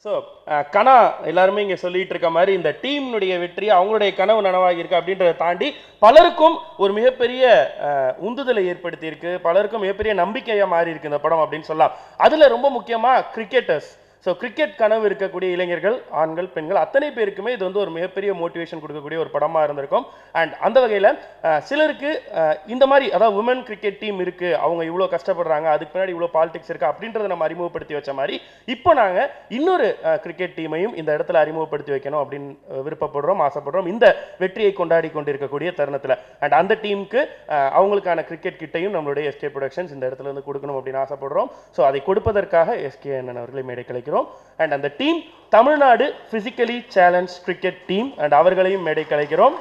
So கனா எல்லாருமே இங்கே சொல்லிட்டு இருக்க மாதிரி இந்த டீம்னுடைய வெற்றி அவங்களுடைய கனவு நனவாகி இருக்கு அப்படின்றத தாண்டி பலருக்கும் ஒரு மிகப்பெரிய உந்துதலை ஏற்படுத்தியிருக்கு, பலருக்கும் மிகப்பெரிய நம்பிக்கையாக மாறி இருக்கு இந்த படம் அப்படின்னு சொல்லலாம். அதில் ரொம்ப முக்கியமாக கிரிக்கெட்டர்ஸ், ஸோ கிரிக்கெட் கனவு இருக்கக்கூடிய இளைஞர்கள், ஆண்கள், பெண்கள் அத்தனை பேருக்குமே இது வந்து ஒரு மிகப்பெரிய மோட்டிவேஷன் கொடுக்கக்கூடிய ஒரு படமாக இருந்திருக்கும். அண்ட் அந்த வகையில் சிலருக்கு இந்த மாதிரி அதாவது உமன் கிரிக்கெட் டீம் இருக்குது, அவங்க இவ்வளோ கஷ்டப்படுறாங்க, அதுக்கு பின்னாடி இவ்வளோ பாலிடிக்ஸ் இருக்குது அப்படின்றத நம்ம அறிமுகப்படுத்தி வச்ச மாதிரி இப்போ நாங்கள் இன்னொரு கிரிக்கெட் டீமையும் இந்த இடத்துல அறிமுகப்படுத்தி வைக்கணும் அப்படின்னு விருப்பப்படுறோம், ஆசைப்படுறோம் இந்த வெற்றியை கொண்டாடி கொண்டிருக்கக்கூடிய தருணத்தில். அண்ட் அந்த டீமுக்கு அவங்களுக்கான கிரிக்கெட் கிட்டையும் நம்மளுடைய எஸ்கே ப்ரொடக்ஷன்ஸ் இந்த இடத்துல இருந்து கொடுக்கணும் அப்படின்னு ஆசைப்படுறோம். ஸோ அதை கொடுப்பதற்காக எஸ்கே அண்ணன் அவர்களை மேடை கலைக்கிறோம். அண்ட் அந்த team Tamil Nadu physically challenge cricket team, and அவர்களையும் மேடை கலைக்கிறோம்.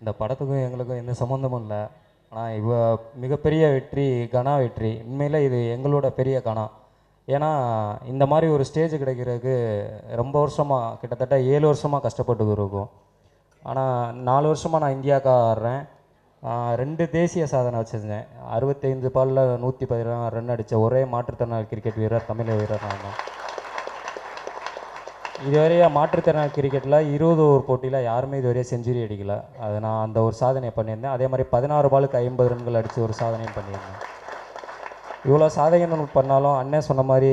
இந்த படத்துக்கும் எங்களுக்கும் எந்த சம்மந்தமும் இல்லை. ஆனால் இவ மிகப்பெரிய வெற்றி, கனா வெற்றி. உண்மையில் இது எங்களோட பெரிய கனா. ஏன்னா இந்த மாதிரி ஒரு ஸ்டேஜ் கிடைக்கிறதுக்கு ரொம்ப வருஷமாக, கிட்டத்தட்ட 7 வருஷமாக கஷ்டப்பட்டு இருக்கோம். ஆனால் 4 வருஷமாக நான் இந்தியாவுக்கு ஆடுறேன். 2 தேசிய சாதனை வச்சுருந்தேன். 65 பாலில் 116 ரன் அடித்த ஒரே மாற்றுத்திறனாளி கிரிக்கெட் வீரர் தமிழக வீரர் நான் தான். இதுவரையா மாற்றுத்திறனாளி கிரிக்கெட்டில் 20 ஓவர் போட்டியில் யாருமே இதுவரையா செஞ்சுரி அடிக்கலை. அது நான் அந்த ஒரு சாதனையை பண்ணியிருந்தேன். அதே மாதிரி 16 பாலுக்கு 50 ரன்கள் அடித்து ஒரு சாதனையும் பண்ணியிருந்தேன். இவ்வளோ சாதனைகள் பண்ணாலும் அண்ணன் சொன்ன மாதிரி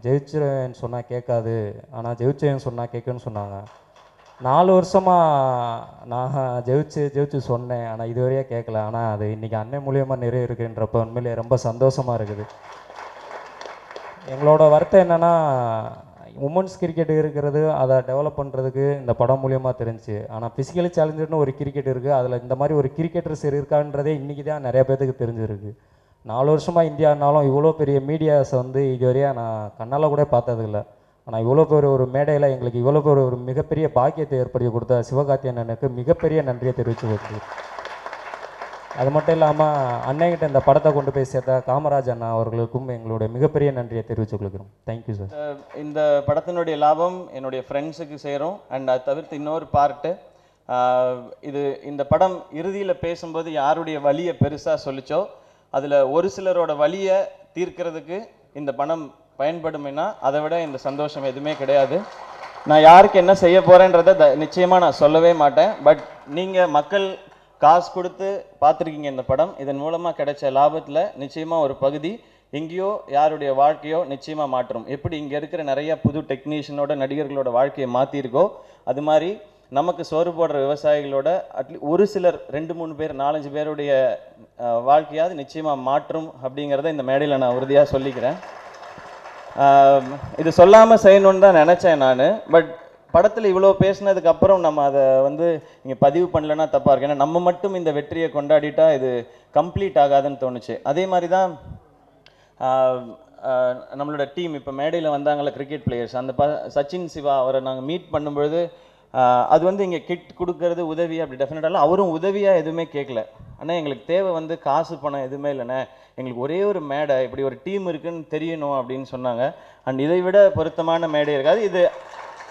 ஜெயிச்சிருவேன்னு சொன்னால் கேட்காது, ஆனால் ஜெயிச்சேன்னு சொன்னால் கேட்குன்னு சொன்னாங்க. 4 வருஷமாக நான் ஜெயிச்சு சொன்னேன், ஆனால் இதுவரையா கேட்கல. ஆனால் அது இன்றைக்கி அண்ணன் மூலியமாக நிறைய இருக்குன்றப்ப உண்மையிலே ரொம்ப சந்தோஷமாக இருக்குது. எங்களோட வருத்தம் என்னென்னா, உமன்ஸ் கிரிக்கெட் இருக்கிறது, அதை டெவலப் பண்ணுறதுக்கு இந்த படம் மூலியமாக தெரிஞ்சு. ஆனால் ஃபிசிக்கலி சேலஞ்சர்னு ஒரு கிரிக்கெட் இருக்குது, அதில் இந்த மாதிரி ஒரு கிரிக்கெட்டர்ஸ் இருக்கான்றதே இன்றைக்கி தான் நிறைய பேருக்கு தெரிஞ்சிருக்கு. 4 வருஷமாக இந்தியானாலும் இவ்வளோ பெரிய மீடியாஸை வந்து இதுவரையாக நான் கண்ணால் கூட பார்த்ததில்லை. ஆனால் இவ்வளோ பேர் ஒரு மேடையில் எங்களுக்கு இவ்வளோ பேர் ஒரு மிகப்பெரிய பாக்கியத்தை ஏற்படுத்தி கொடுத்த சிவகார்த்தி அண்ணனுக்கு மிகப்பெரிய நன்றியை தெரிவித்து கொடுத்து, அது மட்டும் இல்லாமல் அன்னைக்கிட்ட இந்த படத்தை கொண்டு போய் சேர்த்த காமராஜ் அண்ணா அவர்களுக்கும் எங்களுடைய மிகப்பெரிய நன்றியை தெரிவித்துக் கொள்கிறோம். Thank you sir. இந்த படத்தினுடைய லாபம் என்னுடைய ஃப்ரெண்ட்ஸுக்கு சேரும். அண்ட் அதை தவிர்த்து இன்னொரு பார்ட்டு, இந்த படம் இறுதியில் பேசும்போது யாருடைய வலியை பெருசாக சொல்லிச்சோ அதில் ஒரு சிலரோட வலியை தீர்க்கிறதுக்கு இந்த பணம் பயன்படுமேனா அதை விட இந்த சந்தோஷம் எதுவுமே கிடையாது. நான் யாருக்கு என்ன செய்ய போகிறேன்றதை நிச்சயமாக நான் சொல்லவே மாட்டேன். பட் நீங்கள் மக்கள் காசு கொடுத்து பார்த்துருக்கீங்க இந்த படம். இதன் மூலமாக கிடைச்ச லாபத்தில் நிச்சயமாக ஒரு பகுதி எங்கேயோ யாருடைய வாழ்க்கையோ நிச்சயமாக மாற்றும். எப்படி இங்கே இருக்கிற நிறைய புது டெக்னீஷியனோட நடிகர்களோட வாழ்க்கையை மாற்றிருக்கோ, அது மாதிரி நமக்கு சோறு போடுற விவசாயிகளோட ஒரு சிலர் 2-3 பேர் 4-5 பேருடைய வாழ்க்கையாவது நிச்சயமாக மாற்றும் அப்படிங்கிறத இந்த மேடையில் நான் உறுதியாக சொல்லிக்கிறேன். இது சொல்லாமல் செய்யணுன்னு தான் நினச்சேன் நான். பட் படத்தில் இவ்வளோ பேசினதுக்கப்புறம் நம்ம அதை வந்து இங்கே பதிவு பண்ணலன்னா தப்பாக இருக்கு. ஏன்னா நம்ம மட்டும் இந்த வெற்றியை கொண்டாடிட்டா இது கம்ப்ளீட் ஆகாதுன்னு தோணுச்சு. அதே மாதிரி தான் நம்மளோட டீம் இப்போ மேடையில் வந்தாங்களே கிரிக்கெட் பிளேயர்ஸ், அந்த சச்சின் சிவா அவரை நாங்கள் மீட் பண்ணும்பொழுது அது வந்து இங்கே கிட் கொடுக்கறது உதவி அப்படி டெஃபினட்டாக அவரும் உதவியாக எதுவுமே கேட்கல. ஆனால் எங்களுக்கு தேவை வந்து காசு பணம் எதுவுமே இல்லைண்ணே, எங்களுக்கு ஒரே ஒரு மேடை, இப்படி ஒரு டீம் இருக்குன்னு தெரியணும் அப்படின்னு சொன்னாங்க. அண்ட் இதை விட பொருத்தமான மேடை இருக்காது. இது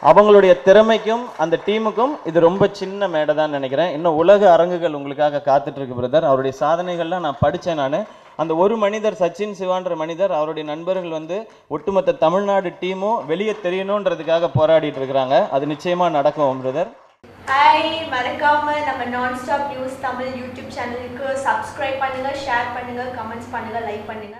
அவங்களுடைய திறமைக்கும் அந்த டீமுக்கும் இது ரொம்ப சின்ன மேடை தான் நினைக்கிறேன். இன்னும் உலக அரங்குகள் உங்களுக்காக காத்துட்ருக்கு பிரதர். அவருடைய சாதனைகள்லாம் நான் படித்தேன். நான் அந்த ஒரு மனிதர் சச்சின் சிவான்ற மனிதர், அவருடைய நண்பர்கள் வந்து ஒட்டுமொத்த தமிழ்நாடு டீமும் வெளியே தெரியணுன்றதுக்காக போராடிட்டு இருக்கிறாங்க. அது நிச்சயமாக நடக்கும் பிரதர். ஹாய், மறக்காம நம்ம நான்ஸ்டாப் நியூஸ் தமிழ் யூடியூப் சேனலுக்கு சப்ஸ்கிரைப் பண்ணுங்க, ஷேர் பண்ணுங்க, கமெண்ட்ஸ் பண்ணுங்க, லைக் பண்ணுங்க.